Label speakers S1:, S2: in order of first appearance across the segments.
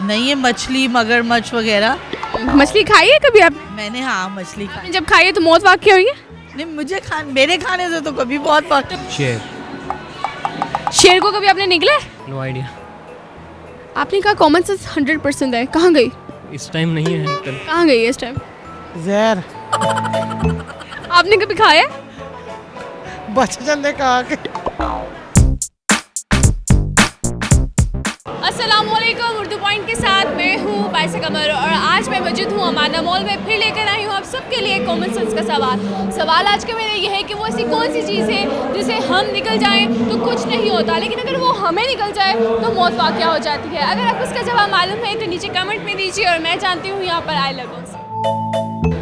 S1: नहीं, ये मछली मगरमच्छ वगैरह
S2: मछली खाई है कभी आपने?
S1: मैंने, हाँ, मछली खाई।
S2: जब खाई है तो मौत वाक़ई हुई है?
S1: नहीं, मेरे खाने से तो कभी बहुत वक्त।
S3: शेर।
S2: शेर को कभी आपने निकला है?
S3: No idea.
S2: आपने कहा कॉमन सेंस 100% है, कहाँ गई?
S3: इस टाइम नहीं है अंकल।
S2: कहाँ गई है इस टाइम?
S4: जहर
S2: आपने कभी खाया है?
S4: बच जाते कहा के।
S2: अस्सलामुअलैकुम, उर्दू पॉइंट के साथ मैं हूँ बाइसा कमर और आज मैं मौजूद हूँ अमाना मॉल में। फिर लेकर आई हूँ आप सबके लिए कॉमन सेंस का सवाल आज का मेरा ये है कि वो ऐसी कौन सी चीज़ है जिसे हम निकल जाएं तो कुछ नहीं होता, लेकिन अगर वो हमें निकल जाए तो मौत वाक़या हो जाती है। अगर आपको इसका जवाब मालूम है तो नीचे कमेंट में दीजिए और मैं जानती हूँ यहाँ पर आई लव यू।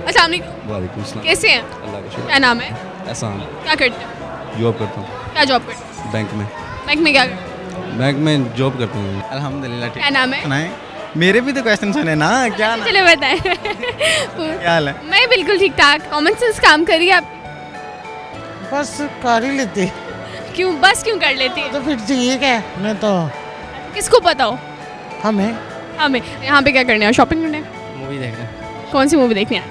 S2: अस्सलाम वालेकुम, कैसे हैं?
S5: अल्लाह का शुक्र।
S2: क्या नाम है?
S5: एहसान।
S2: क्या करते हैं?
S5: जॉब करता हूँ
S2: क्या जॉब करते हैं?
S5: बैंक में।
S2: बैंक में क्या करते हैं?
S5: बैंक में जॉब करता हूँ।
S6: अल्हम्दुलिल्लाह ठीक।
S2: क्या नाम है?
S6: सुनाएं, मेरे भी तो क्वेश्चन सुने ना, क्या ना?
S2: चलो बताएं।
S6: क्या हाल है?
S2: मैं बिल्कुल ठीक ठाक। कॉमन सेंस काम करिए आप।
S4: बस कर ही लेते
S2: क्यों बस क्यों कर लेती है?
S4: तो फिर ठीक है, मैं तो
S2: किसको पता हो?
S4: हमें
S2: हमें यहाँ पे क्या करने हैं? शॉपिंग करने हैं?
S3: मूवी देख रहे
S2: कौन सी मूवी देखनी है?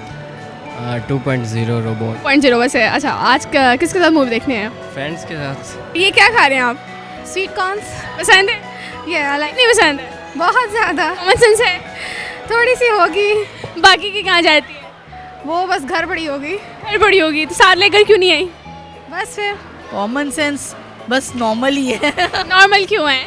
S3: हैं 2.0 रोबोट।
S2: 0.0 बस है। अच्छा, आज किसके साथ मूवी देखने हैं?
S3: फ्रेंड्स के साथ।
S2: ये क्या खा रहे हैं आप? स्वीट कॉर्न्स पसंद है? ये लाइक नहीं पसंद है? बहुत ज़्यादा। कॉमन सेंस है? थोड़ी सी होगी। बाकी की कहाँ जाती है? वो बस घर बड़ी होगी। घर बड़ी होगी तो साथ लेकर क्यों नहीं आई? बस फिर
S1: कॉमन सेंस बस नॉर्मल ही है।
S2: नॉर्मल क्यों है?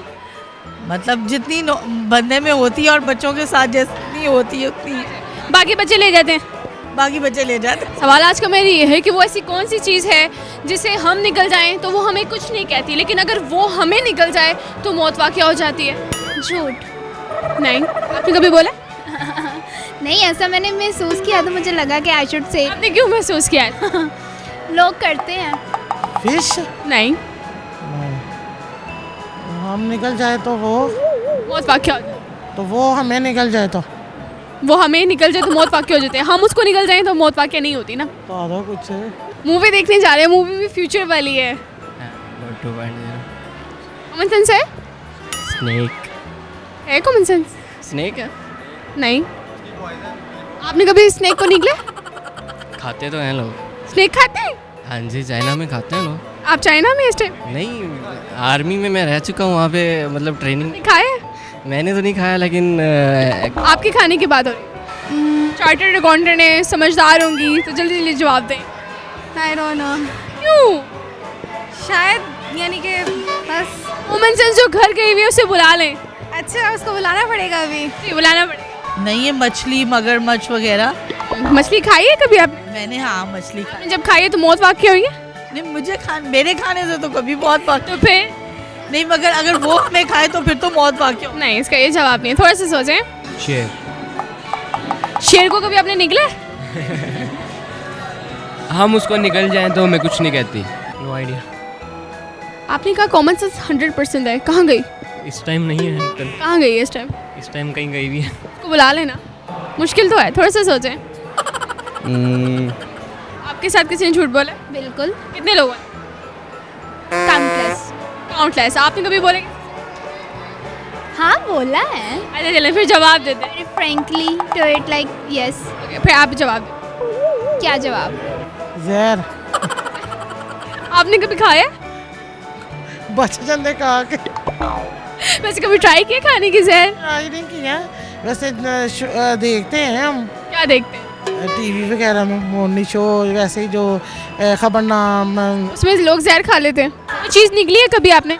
S1: मतलब जितनी बंदे में होती है और बच्चों के साथ जितनी होती है उतनी
S2: बाकी बच्चे ले जाते हैं।
S1: बाकी बच्चे ले जाते हैं।
S2: सवाल आज का मेरा ये है कि वो ऐसी कौन सी चीज़ है जिसे हम निकल जाएं तो वो हमें कुछ नहीं कहती, लेकिन अगर वो हमें निकल जाए तो मौत वाक़या हो जाती है?
S7: झूठ।
S2: नहीं, आपने कभी बोला?
S7: नहीं, ऐसा मैंने महसूस किया तो मुझे लगा कि आई शुड से।
S2: आपने क्यों महसूस किया है?
S7: लोग करते हैं।
S4: फिश
S2: नहीं,
S4: हम निकल जाए तो
S2: मौत वाक़या हो जाए।
S4: तो वो हमें निकल जाए तो
S2: वो हमें निकल जाए तो मौत वाक़या हो जाती है, हम उसको निकल जाएं तो मौत वाक़या नहीं होती ना।
S4: आधा कुछ है।
S2: मूवी देखने जा रहे हैं, मूवी भी फ्यूचर वाली है।
S3: 2.0
S2: कॉमन सेंस है?
S3: स्नेक।
S2: है कॉमन सेंस?
S3: स्नेक है।
S2: नहीं। आपने कभी स्नेक को निकले?
S3: खाते तो हैं लोग।
S2: स्नेक खाते हैं?
S3: हाँ जी, चाइना में खाते हैं लोग।
S2: आप चाइना में इस टाइम?
S3: नहीं, आर्मी में मैं रह चुका हूँ, वहाँ पे मतलब ट्रेनिंग।
S2: खाए?
S3: मैंने तो नहीं खाया, लेकिन
S2: आपके खाने की बात हो रही। चार्टर्ड अकाउंटेंट है, समझदार होंगी तो जल्दी जल्दी जवाब दें।
S7: आई डोंट नो,
S2: क्यों?
S7: शायद यानी कि बस।
S2: कॉमन सेंस जो घर गई हुई है उसे बुला लें।
S7: अच्छा, उसको बुलाना पड़ेगा अभी।
S1: तो
S2: जी, बुलाना पड़ेगा।
S1: नहीं, ये मछली मगरमच्छ वगैरह
S2: मछली खाई है कभी आपने?
S1: मैंने, हाँ, मछली खाई।
S2: जब खाई है तो मौत वाक़या हुई है?
S1: नहीं, मेरे खाने से तो कभी बहुत वक्त
S2: तो फिर
S1: नहीं, मगर अगर वो हमें खाए तो फिर तो मौत वाक़या हो।
S2: नहीं, इसका ये जवाब नहीं है। थोड़ा सा सोचें।
S3: शेर।
S2: शेर को कभी आपने निकला है?
S8: हम उसको निकल जाएं तो हमें कुछ नहीं कहती।
S3: No idea.
S2: आपने कहा कॉमन सेंस 100% है, कहाँ गई?
S3: इस टाइम नहीं है अंकल।
S2: कहाँ गई है इस टाइम?
S3: इस टाइम कहीं गई भी है।
S2: उसको बुला लेना। मुश्किल तो है, थोड़ा सा सोचें। आपके साथ किसी ने झूठ बोला?
S7: बिल्कुल।
S2: कितने लोग हैं?
S7: काउंटलेस।
S2: काउंटलेस। आपने कभी बोले?
S7: हाँ, बोला है।
S2: अच्छा चलें, फिर जवाब देते हैं।
S7: Frankly to it like yes.
S2: फिर आप जवाब दें।
S7: क्या जवाब?
S4: जहर
S2: आपने कभी खाया?
S4: बच जाते कहा के।
S2: वैसे कभी ट्राई किया खाने की जहर?
S4: ट्राई नहीं किया, वैसे देखते हैं हम
S2: क्या देखते हैं?
S4: टीवी वगैरह में मॉर्निंग शो, वैसे ही जो खबरनाम।
S2: उसमें लोग जहर खा लेते हैं। कोई चीज़ निकली है कभी आपने?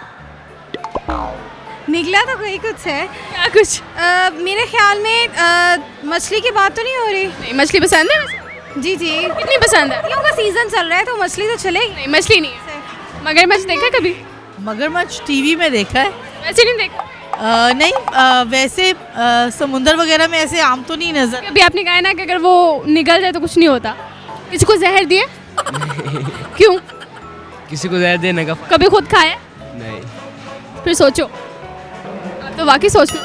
S7: निकला तो कोई कुछ है।
S2: क्या कुछ?
S7: मेरे ख्याल में मछली की बात तो नहीं हो रही।
S2: नहीं, मछली पसंद है वैसे?
S7: जी जी,
S2: कितनी पसंद है?
S7: मछलियों का सीजन चल रहा है तो मछली तो चलेगी।
S2: नहीं, मछली नहीं है। मगरमच्छ देखा है कभी?
S1: मगरमच्छ टीवी में देखा है।
S2: वैसे नहीं देखा?
S1: नहीं, वैसे समुंदर वगैरह में ऐसे आम तो नहीं नजर।
S2: कभी आपने कहा है ना कि अगर वो निकल जाए तो कुछ नहीं होता, किसी को जहर दिए? क्यों?
S8: किसी को जहर देने का
S2: कभी खुद खाया?
S8: नहीं।
S2: फिर सोचो, आप तो वाकई सोच लो।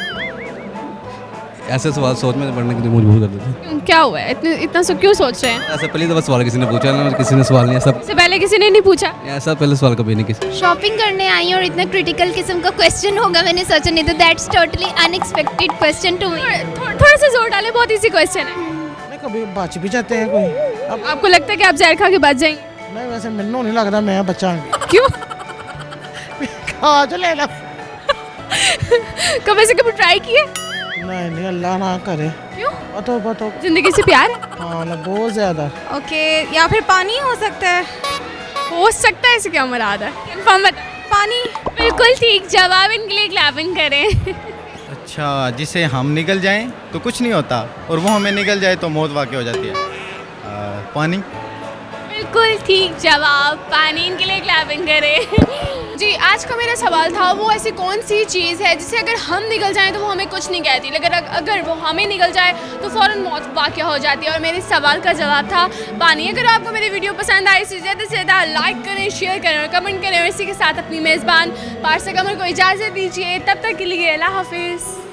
S5: ऐसे सवाल सोच में पढ़ने के लिए मजबूर कर देते हैं।
S2: क्या हुआ है, इतना सब क्यों सोच रहे हैं?
S5: ऐसे पहली दफ़ा सवाल किसी ने पूछा ना, किसी ने सवाल नहीं ऐसा
S2: इससे पहले किसी ने नहीं पूछा?
S5: ऐसा पहले सवाल कभी नहीं किसी।
S7: शॉपिंग करने आई हूँ और इतना क्रिटिकल किस्म का क्वेश्चन होगा मैंने सोचा नहीं, तो that's totally unexpected question to me.
S2: थोड़ा सा जोर डाले, बहुत इजी क्वेश्चन है।
S4: नहीं कभी बच भी जाते हैं कोई। अब
S2: आपको लगता है कि आप जहर खा के बच जाएंगे?
S4: नहीं वैसे मैनू नहीं लगता मैं बच्चा
S2: क्यों?
S4: खा जो लेना।
S2: कभी से कभी ट्राई किए?
S4: नहीं अल्लाह ना करे।
S2: क्यों?
S4: बताओ
S2: जिंदगी से प्यार है?
S4: हाँ ना बहुत ज़्यादा।
S1: ओके, या फिर पानी हो सकता है।
S2: हो सकता है, इसे क्या मुराद है? कंफर्म बता।
S1: पानी।
S2: बिल्कुल ठीक जवाब, इनके लिए क्लैपिंग करें।
S6: अच्छा, जिसे हम निकल जाएं तो कुछ नहीं होता और वो हमें निकल जाए तो मौत वाक़ई हो जाती है। पानी।
S2: बिल्कुल ठीक जवाब, पानी। इनके लिए क्लैपिंग करें। जी, आज का मेरा सवाल था वो ऐसी कौन सी चीज़ है जिसे अगर हम निकल जाएं तो वो हमें कुछ नहीं कहती, लेकिन अगर वो हमें निकल जाए तो फ़ौरन मौत वाक़या हो जाती है। और मेरे सवाल का जवाब था पानी। अगर आपको मेरी वीडियो पसंद आई तो ज़्यादा से ज़्यादा लाइक करें, शेयर करें और कमेंट करें। और इसी के साथ अपनी मेज़बान पारसा कमर को इजाज़त दीजिए। तब तक के लिए अल्लाह हाफिज़।